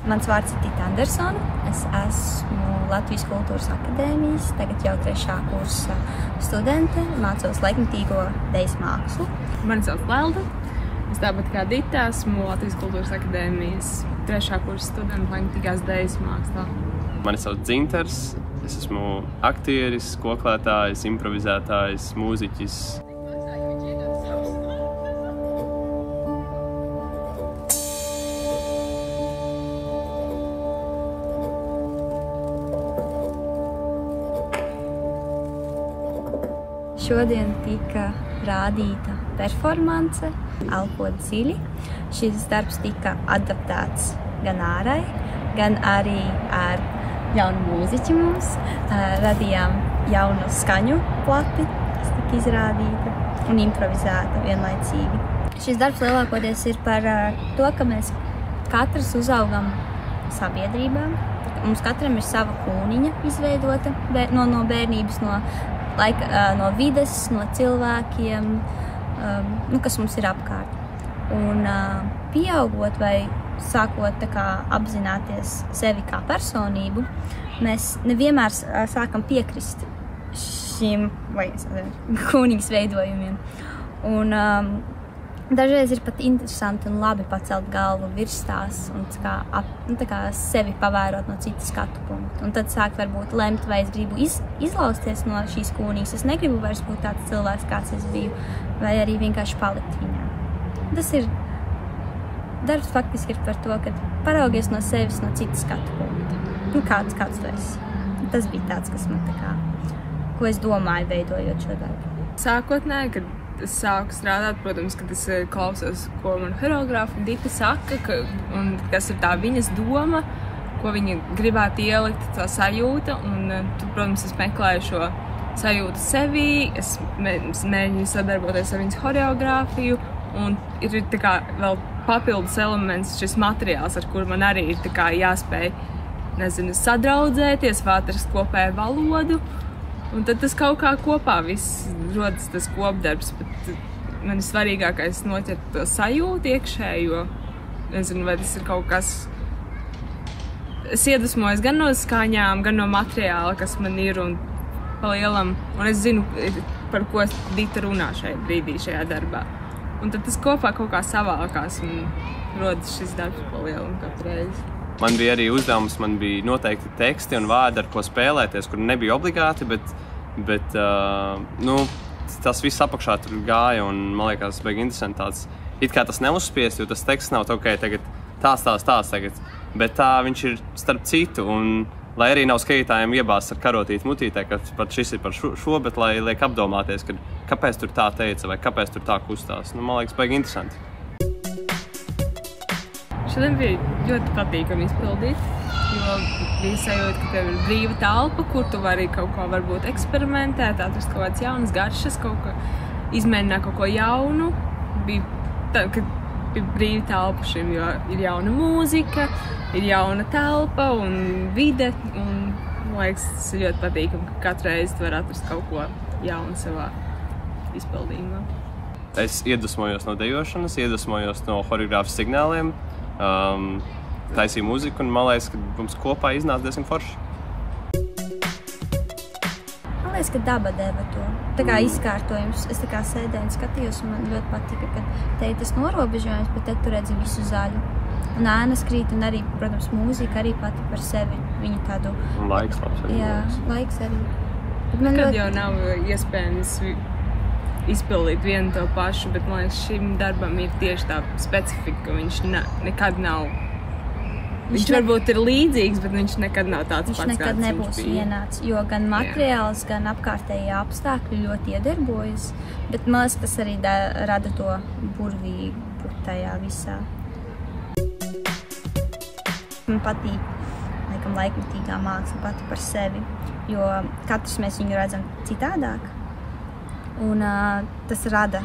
Mans vārds ir Tita Andersona. Es esmu Latvijas Kultūras akadēmijas, tagad jau 3. kursa studente, mācos laikmetīgo dejas mākslu. Mani sauc Lelda. Es tāpat kā Dita esmu Latvijas Kultūras akadēmijas 3. kursa studente laikmetīgās dejas mākslā. Mani sauc Dzintars. Es esmu aktieris, koklētājs, improvizētājs, mūziķis. Šodien tika rādīta performance Elpot dziļi. Šis darbs tika adaptēts gan ārai, gan arī ar jaunu mūziķi mums. Radījām jaunu skaņu plati, kas tika izrādīta un improvizēta vienlaicīgi. Šis darbs lielākoties ir par to, ka mēs katrs uzaugam sabiedrībā. Mums katram ir sava kūniņa izveidota no bērnības, no vides, no cilvēkiem, kas mums ir apkārt. Un pieaugot vai sākot apzināties sevi kā personību, mēs nevienmēr sākam piekrist šīm kūniņas veidojumiem. Un dažreiz ir pat interesanti un labi pacelt galvu virs tās un sevi pavērot no citas skatu punkta. Un tad sākt varbūt lemt, vai es gribu izlausties no šīs kūniņas. Es negribu vairs būt tāds cilvēks, kāds es biju, vai arī vienkārši palikt viņā. Tas ir darbs faktiski ir par to, ka paraugies no sevis no citas skatu punkta. Kāds tu esi. Tas bija tāds, kas man ko es domāju, veidojot šo darbu. Sākotnēji, kad es sāku strādāt, protams, kad es klausos, ko man horeogrāfa Dita saka, un kas ir tā viņas doma, ko viņa gribētu ielikt, tā sajūta, un tu, protams, es meklēju šo sajūtu sevī, es mēģinu sadarboties ar viņas horeogrāfiju, un ir vēl papildus elements šis materiāls, ar kur man arī ir jāspēj, sadraudzēties, vai atrast kopēju valodu. Un tad tas kaut kā kopā viss rodas tas kopdarbs, bet man ir svarīgākais noķert to sajūtu iekšējo. Nezinu, vai tas ir kaut kas... Es iedvesmojos gan no skaņām, gan no materiāla, kas man ir un pa lielam. Un es zinu, par ko Dita runā šajā brīdī, šajā darbā. Un tad tas kopā kaut kā savākās un rodas šis darbs pa lielam katru reizi. Man bija arī uzdevums, man bija noteikti teksti un vārdi, ar ko spēlēties, kur nebija obligāti, bet tas viss apakšā tur gāja un man liekas, baigi interesanti tāds. It kā tas neuzspiest, jo tas teksts nav tagad tāds tagad, bet tā viņš ir starp citu un lai arī nav skatītājiem iebāzts ar karotīti mutītē, ka pat šis ir par šo, bet lai liek apdomāties, kāpēc tur tā teica vai kāpēc tur tā kustās. Man liekas, baigi interesanti. Šodien bija ļoti patīkami izpildīt, jo bija sajūta, ka tev ir brīva telpa, kur tu vari kaut ko varbūt eksperimentēt, atrast kaut kādas jaunas garšas, izmēģināt kaut ko jaunu. Bija brīva telpa šim, jo ir jauna mūzika, ir jauna telpa un vide, un man liekas, tas ir ļoti patīkami, ka katru reizi tu vari atrast kaut ko jaunu savā izpildījumā. Es iedvesmojos no dejošanas, iedvesmojos no horeogrāfas signāliem, taisīju mūziku un man liekas, ka mums kopā iznāca diezgan forši. Man liekas, ka daba deva to. Tā kā izkārtojums. Es sēdēju un skatījos un man ļoti patika, ka te ir tas norobežojums, bet tad tu redzi visu zaļu. Un ēnas krīt un arī, protams, mūzika arī pati par sevi. Viņa tādu... Un laiks labs arī. Jā, laiks arī. Kad jau nav iespējams izpildīt vienu to pašu, bet man liekas, šim darbam ir tieši tā specifika, ka viņš nekad nav. Viņš varbūt ir līdzīgs, bet viņš nekad nav tāds pats, kāds viņš bija. Viņš nekad nebūs vienāds, jo gan materiāls, gan apkārtējie apstākļi ļoti iedarbojas, bet man liekas, tas arī rada to burvību tajā visā. Man patīk, laikmetīgā māksla pati par sevi, jo katrs mēs viņu redzam citādāk. Un tas rada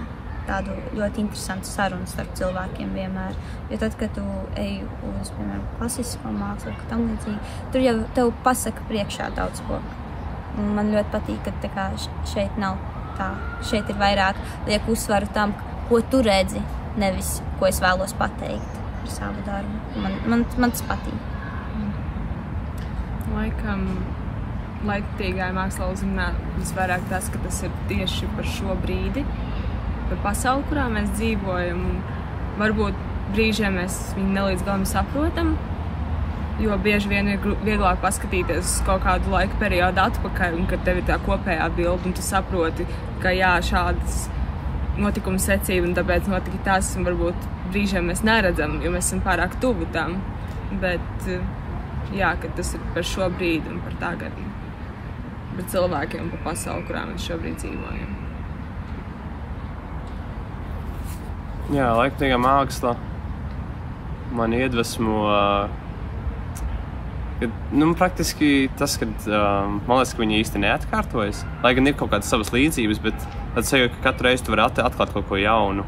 tādu ļoti interesantu sarunu starp cilvēkiem vienmēr. Jo tad, kad tu ej uz, piemēram, klasisko mākslu, tam līdzīgi, tur jau tev pasaka priekšā daudz ko. Un man ļoti patīk, ka šeit nav tā. Šeit ir vairāk liek uzsvaru tam, ko tu redzi, nevis ko es vēlos pateikt. par savu darbu. Man tas patīk. Laikam, laikmatīgajā mākslā uzrunā visvairāk tas, ka tas ir tieši par šo brīdi, par pasauli, kurā mēs dzīvojam. Varbūt brīžiem mēs viņu nelīdz galam saprotam, jo bieži vien ir vieglāk paskatīties uz kaut kādu laika periodu atpakaļ, un kad tev ir tā kopējā bilde, un tu saproti, ka jā, šādas notikuma secība, un tāpēc notika tas, un varbūt brīžiem mēs neredzam, jo mēs esam pārāk tuvu tam. Bet, jā, ka tas ir par šo brīdi un par tagadni. Par cilvēkiem un par pasauli, kurā mēs šobrīd dzīvojam. Jā, laikmatīgā māksla man iedvesmo, praktiski tas, kad man liekas, ka viņi īsti neatkārtojas. Lai gan ir kaut kādas savas līdzības, bet tad sajūta, ka katru reizi tu vari atklāt kaut ko jaunu.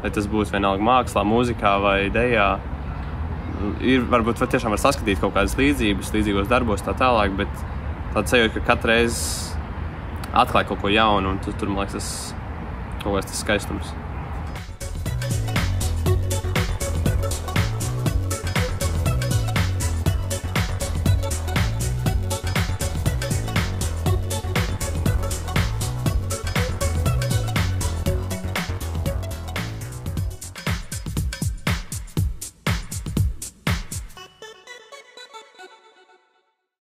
Lai tas būtu vienalga mākslā, mūzikā vai dejā. Varbūt tiešām var saskatīt kaut kādas līdzīgos darbos tā tālāk, bet tad sajūta, ka katru reizi atklāja kaut ko jaunu, un tur, man liekas, tas kaut kāds tas skaistums.